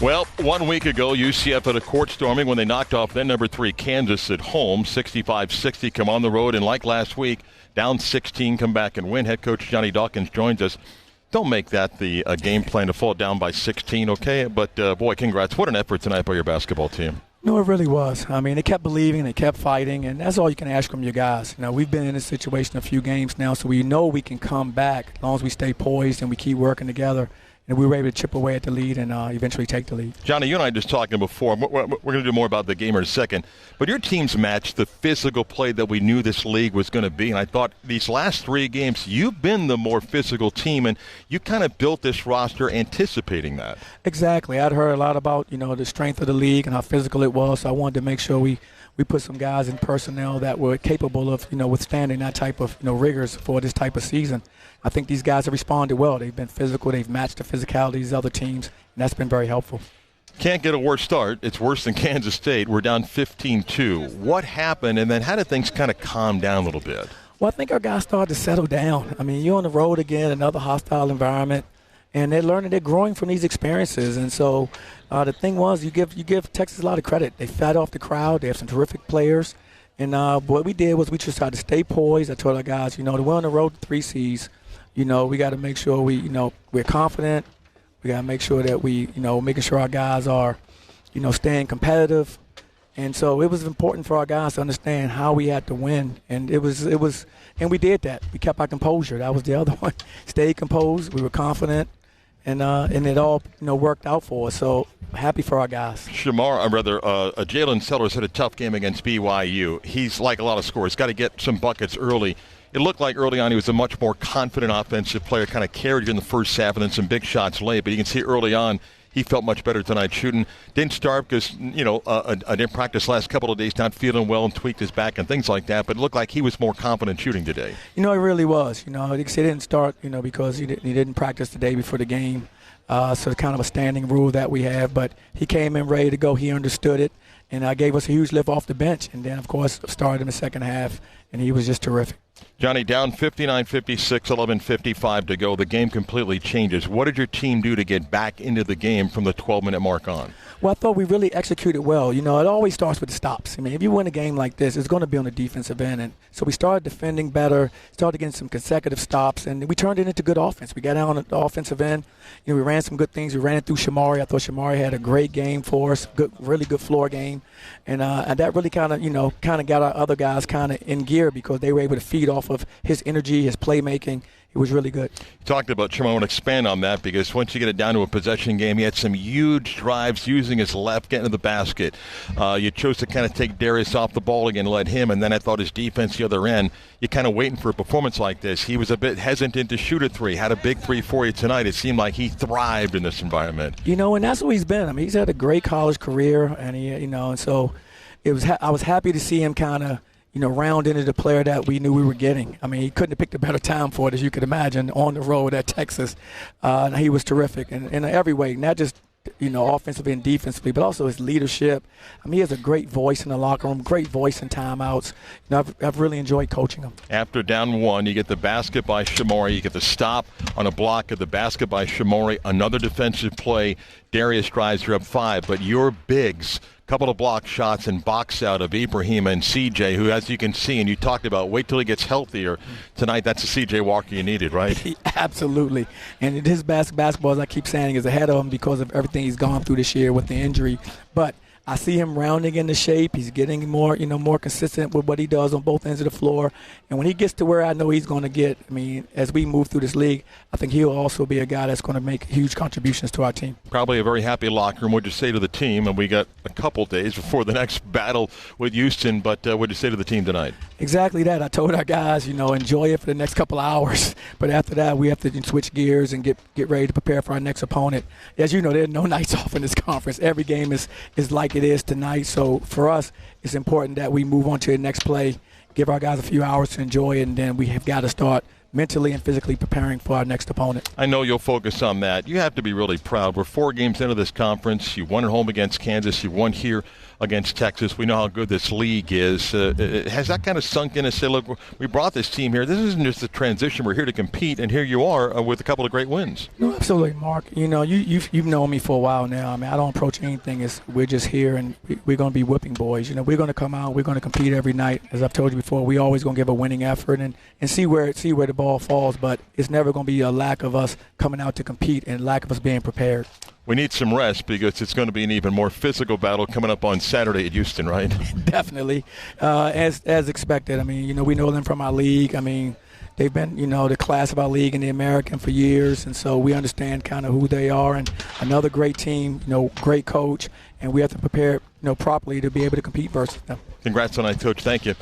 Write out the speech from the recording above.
Well, 1 week ago, UCF had a court storming when they knocked off then number 3 Kansas at home, 65-60, come on the road, and like last week, down 16, come back and win. Head coach Johnny Dawkins joins us. Don't make that the game plan to fall down by 16, okay? But, boy, congrats. What an effort tonight by your basketball team. No, it really was. I mean, they kept believing, they kept fighting, and that's all you can ask from your guys. You know, we've been in this situation a few games now, so we know we can come back as long as we stay poised and we keep working together. And we were able to chip away at the lead and eventually take the lead. Johnny, you and I were just talking before. We're going to do more about the game in a second. But your team's matched the physical play that we knew this league was going to be. And I thought these last 3 games, you've been the more physical team, and you kind of built this roster anticipating that. Exactly. I'd heard a lot about, the strength of the league and how physical it was. So I wanted to make sure we put some guys in personnel that were capable of, withstanding that type of, rigors for this type of season. I think these guys have responded well. They've been physical. They've matched the physicality of these other teams, and that's been very helpful. Can't get a worse start. It's worse than Kansas State. We're down 15-2. What happened, and then how did things kind of calm down a little bit? Well, I think our guys started to settle down. I mean, you're on the road again, another hostile environment, and they're learning, they're growing from these experiences. And so the thing was, you give Texas a lot of credit. They fed off the crowd. They have some terrific players. And what we did was we just tried to stay poised. I told our guys, we're on the road to 3 Cs. We got to make sure we're confident. We got to make sure that making sure our guys are, staying competitive. And so it was important for our guys to understand how we had to win. And and we did that. We kept our composure. That was the other one. Stayed composed. We were confident. And it all, worked out for us. So happy for our guys. Jalen Sellers had a tough game against BYU. He's like a lot of scorers. Got to get some buckets early. It looked like early on he was a much more confident offensive player, kind of carried you in the first half and then some big shots late. But you can see early on he felt much better tonight shooting. Didn't start because, I didn't practice last couple of days, not feeling well and tweaked his back and things like that. But it looked like he was more confident shooting today. It really was. He didn't start, because he didn't practice the day before the game. So it's kind of a standing rule that we have. But he came in ready to go. He understood it. And gave us a huge lift off the bench. And then, of course, started in the second half. And he was just terrific. Johnny, down 59-56, 11:55 to go. The game completely changes. What did your team do to get back into the game from the 12-minute mark on? Well, I thought we really executed well. It always starts with the stops. I mean, if you win a game like this, it's going to be on the defensive end. And so we started defending better, started getting some consecutive stops, and we turned it into good offense. We got out on the offensive end. We ran some good things. We ran it through Shamari. I thought Shamari had a great game for us, really good floor game. And that really kind of got our other guys kind of in gear because they were able to feed off of his energy, his playmaking. It was really good. You talked about Shamari. I want to expand on that because once you get it down to a possession game, he had some huge drives using his left, getting to the basket. You chose to kind of take Darius off the ball again, let him, and then I thought his defense the other end, you're kind of waiting for a performance like this. He was a bit hesitant to shoot a 3, had a big 3 for you tonight. It seemed like he thrived in this environment. And that's what he's been. I mean, he's had a great college career, and and so I was happy to see him kind of, round into the player that we knew we were getting. I mean, he couldn't have picked a better time for it, as you could imagine, on the road at Texas. He was terrific in every way, not just, offensively and defensively, but also his leadership. I mean, he has a great voice in the locker room, great voice in timeouts. I've really enjoyed coaching him. After down 1, you get the basket by Shamari. You get the stop on a block of the basket by Shamari. Another defensive play. Darius drives, you're up 5. But your bigs, couple of block shots and box out of Ibrahim and CJ, who, as you can see, and you talked about, wait till he gets healthier. Tonight, that's the CJ Walker you needed, right? Absolutely. And his basketball, as I keep saying, is ahead of him because of everything he's gone through this year with the injury. But I see him rounding into shape. He's getting more consistent with what he does on both ends of the floor. And when he gets to where I know he's going to get, as we move through this league, I think he'll also be a guy that's going to make huge contributions to our team. Probably a very happy locker room. What'd you say to the team? And we got a couple days before the next battle with Houston, but what'd you say to the team tonight? Exactly that. I told our guys, enjoy it for the next couple hours. But after that, we have to switch gears and get ready to prepare for our next opponent. As you know, there are no nights off in this conference. Every game is like it is tonight. So for us, it's important that we move on to the next play, give our guys a few hours to enjoy it, and then we have got to start mentally and physically preparing for our next opponent. I know you'll focus on that. You have to be really proud. We're 4 games into this conference. You won at home against Kansas. You won here against Texas. We know how good this league is. Has that kind of sunk in and say, look, we brought this team here. This isn't just a transition. We're here to compete, and here you are with a couple of great wins. No, absolutely, Mark. You know, you've known me for a while now. I mean, I don't approach anything as we're just here and we're going to be whipping boys. You know, we're going to come out. We're going to compete every night. As I've told you before, we always going to give a winning effort and see where the ball falls. But it's never going to be a lack of us coming out to compete and lack of us being prepared. We need some rest because it's going to be an even more physical battle coming up on Saturday at Houston, right? Definitely, as expected. I mean, you know, we know them from our league. I mean, they've been, you know, the class of our league in the American for years, and so we understand kind of who they are. And another great team, you know, great coach, and we have to prepare, you know, properly to be able to compete versus them. Congrats tonight, Coach. Thank you.